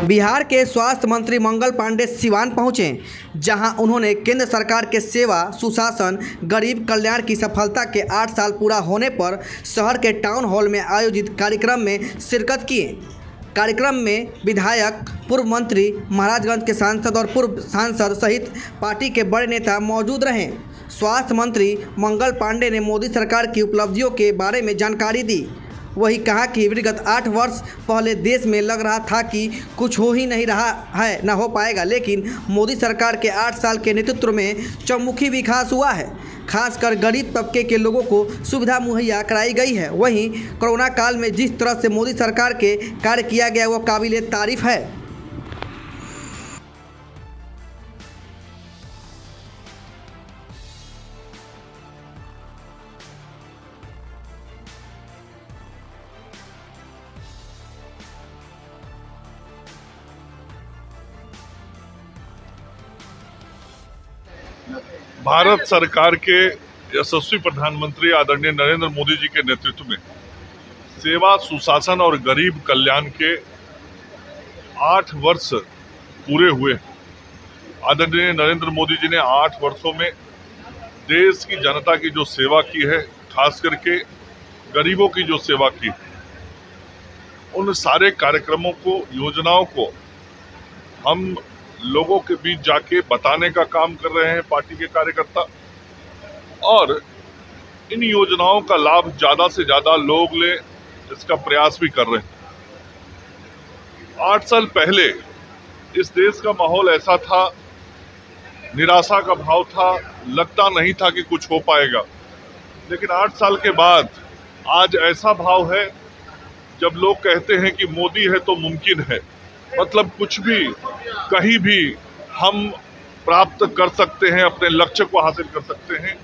बिहार के स्वास्थ्य मंत्री मंगल पांडे सिवान पहुंचे, जहां उन्होंने केंद्र सरकार के सेवा, सुशासन, गरीब कल्याण की सफलता के 8 साल पूरा होने पर शहर के टाउन हॉल में आयोजित कार्यक्रम में शिरकत किए। कार्यक्रम में विधायक, पूर्व मंत्री, महाराजगंज के सांसद और पूर्व सांसद सहित पार्टी के बड़े नेता मौजूद रहे। स्वास्थ्य मंत्री मंगल पांडे ने मोदी सरकार की उपलब्धियों के बारे में जानकारी दी। वही कहा कि विगत 8 वर्ष पहले देश में लग रहा था कि कुछ हो ही नहीं रहा है, न हो पाएगा, लेकिन मोदी सरकार के 8 साल के नेतृत्व में चौमुखी विकास हुआ है। खासकर गरीब तबके के लोगों को सुविधा मुहैया कराई गई है। वहीं कोरोना काल में जिस तरह से मोदी सरकार के कार्य किया गया वो काबिले तारीफ है। भारत सरकार के यशस्वी प्रधानमंत्री आदरणीय नरेंद्र मोदी जी के नेतृत्व में सेवा, सुशासन और गरीब कल्याण के 8 वर्ष पूरे हुए। आदरणीय नरेंद्र मोदी जी ने 8 वर्षों में देश की जनता की जो सेवा की है, खास करके गरीबों की जो सेवा की है, उन सारे कार्यक्रमों को, योजनाओं को हम लोगों के बीच जाके बताने का काम कर रहे हैं पार्टी के कार्यकर्ता, और इन योजनाओं का लाभ ज्यादा से ज्यादा लोग ले, इसका प्रयास भी कर रहे हैं। 8 साल पहले इस देश का माहौल ऐसा था, निराशा का भाव था, लगता नहीं था कि कुछ हो पाएगा। लेकिन 8 साल के बाद आज ऐसा भाव है जब लोग कहते हैं कि मोदी है तो मुमकिन है। मतलब कुछ भी, कहीं भी हम प्राप्त कर सकते हैं, अपने लक्ष्य को हासिल कर सकते हैं।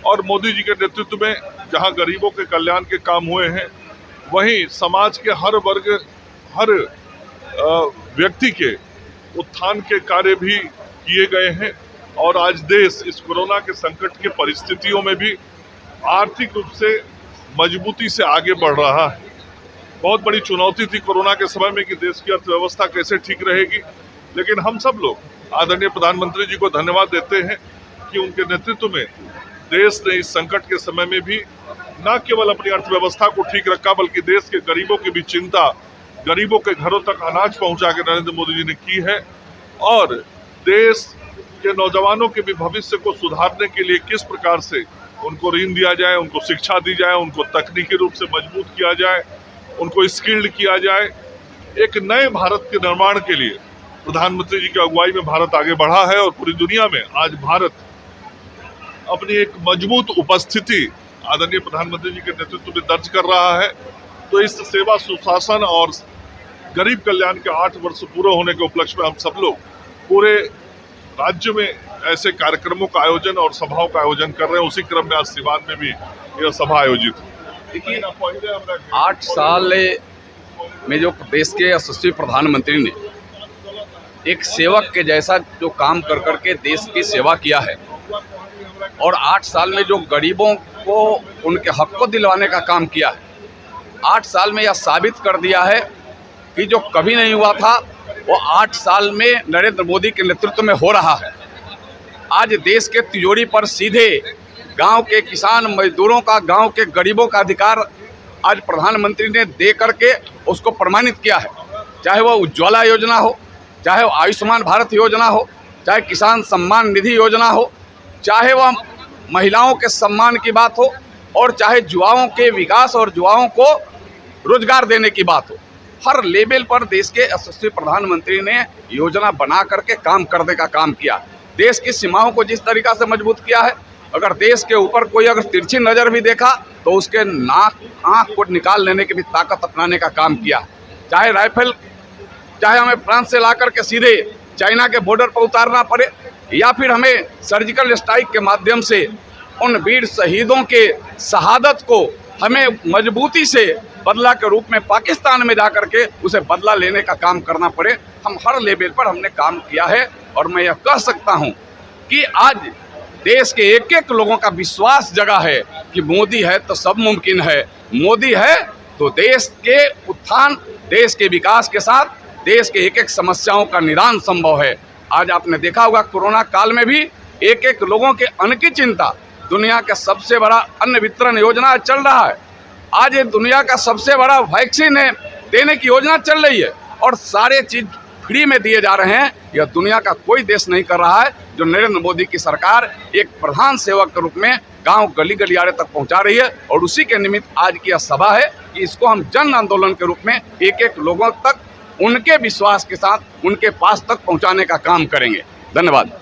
और मोदी जी के नेतृत्व में जहां गरीबों के कल्याण के काम हुए हैं, वहीं समाज के हर वर्ग, हर व्यक्ति के उत्थान के कार्य भी किए गए हैं। और आज देश इस कोरोना के संकट के परिस्थितियों में भी आर्थिक रूप से मजबूती से आगे बढ़ रहा है। बहुत बड़ी चुनौती थी कोरोना के समय में कि देश की अर्थव्यवस्था कैसे ठीक रहेगी, लेकिन हम सब लोग आदरणीय प्रधानमंत्री जी को धन्यवाद देते हैं कि उनके नेतृत्व में देश ने इस संकट के समय में भी न केवल अपनी अर्थव्यवस्था को ठीक रखा, बल्कि देश के गरीबों की भी चिंता, गरीबों के घरों तक अनाज पहुंचा के नरेंद्र मोदी जी ने की है। और देश के नौजवानों के भी भविष्य को सुधारने के लिए किस प्रकार से उनको ऋण दिया जाए, उनको शिक्षा दी जाए, उनको तकनीकी रूप से मजबूत किया जाए, उनको स्किल्ड किया जाए। एक नए भारत के निर्माण के लिए प्रधानमंत्री जी की अगुवाई में भारत आगे बढ़ा है और पूरी दुनिया में आज भारत अपनी एक मजबूत उपस्थिति आदरणीय प्रधानमंत्री जी के नेतृत्व में दर्ज कर रहा है। तो इस सेवा, सुशासन और गरीब कल्याण के 8 वर्ष पूरे होने के उपलक्ष्य में हम सब लोग पूरे राज्य में ऐसे कार्यक्रमों का आयोजन और सभाओं का आयोजन कर रहे हैं। उसी क्रम में आज सिवान में भी यह सभा आयोजित है। देखिए, 8 साल में जो देश के यशस्वी प्रधानमंत्री ने एक सेवक के जैसा जो काम कर करके देश की सेवा किया है, और 8 साल में जो गरीबों को उनके हक को दिलवाने का काम किया है, 8 साल में यह साबित कर दिया है कि जो कभी नहीं हुआ था वो 8 साल में नरेंद्र मोदी के नेतृत्व में हो रहा है। आज देश के तिजोरी पर सीधे गांव के किसान मजदूरों का, गांव के गरीबों का अधिकार आज प्रधानमंत्री ने दे करके उसको प्रमाणित किया है। चाहे वह उज्ज्वला योजना हो, चाहे वह आयुष्मान भारत योजना हो, चाहे किसान सम्मान निधि योजना हो, चाहे वह महिलाओं के सम्मान की बात हो, और चाहे युवाओं के विकास और युवाओं को रोजगार देने की बात हो। हर लेवल पर देश के यशस्वी प्रधानमंत्री ने योजना बना करके काम करने का काम किया। देश की सीमाओं को जिस तरीका से मजबूत किया है, अगर देश के ऊपर कोई अगर तिरछी नज़र भी देखा तो उसके नाक आँख को निकाल लेने की भी ताकत अपनाने का काम किया। चाहे राइफल, चाहे हमें फ्रांस से ला करके सीधे चाइना के बॉर्डर पर उतारना पड़े, या फिर हमें सर्जिकल स्ट्राइक के माध्यम से उन वीर शहीदों के शहादत को हमें मजबूती से बदला के रूप में पाकिस्तान में जा करके उसे बदला लेने का काम करना पड़े, हम हर लेवल पर हमने काम किया है। और मैं यह कह सकता हूँ कि आज देश के एक एक लोगों का विश्वास जगा है कि मोदी है तो सब मुमकिन है, मोदी है तो देश के उत्थान, देश के विकास के साथ देश के एक एक समस्याओं का निदान संभव है। आज आपने देखा होगा कोरोना काल में भी एक एक लोगों के अन्न की चिंता, दुनिया का सबसे बड़ा अन्न वितरण योजना चल रहा है। आज ये दुनिया का सबसे बड़ा वैक्सीन देने की योजना चल रही है और सारे चीज फ्री में दिए जा रहे हैं। यह दुनिया का कोई देश नहीं कर रहा है, जो नरेंद्र मोदी की सरकार एक प्रधान सेवक के रूप में गांव गली गलियारे तक पहुंचा रही है। और उसी के निमित्त आज की यह सभा है कि इसको हम जन आंदोलन के रूप में एक एक लोगों तक उनके विश्वास के साथ उनके पास तक पहुंचाने का काम करेंगे। धन्यवाद।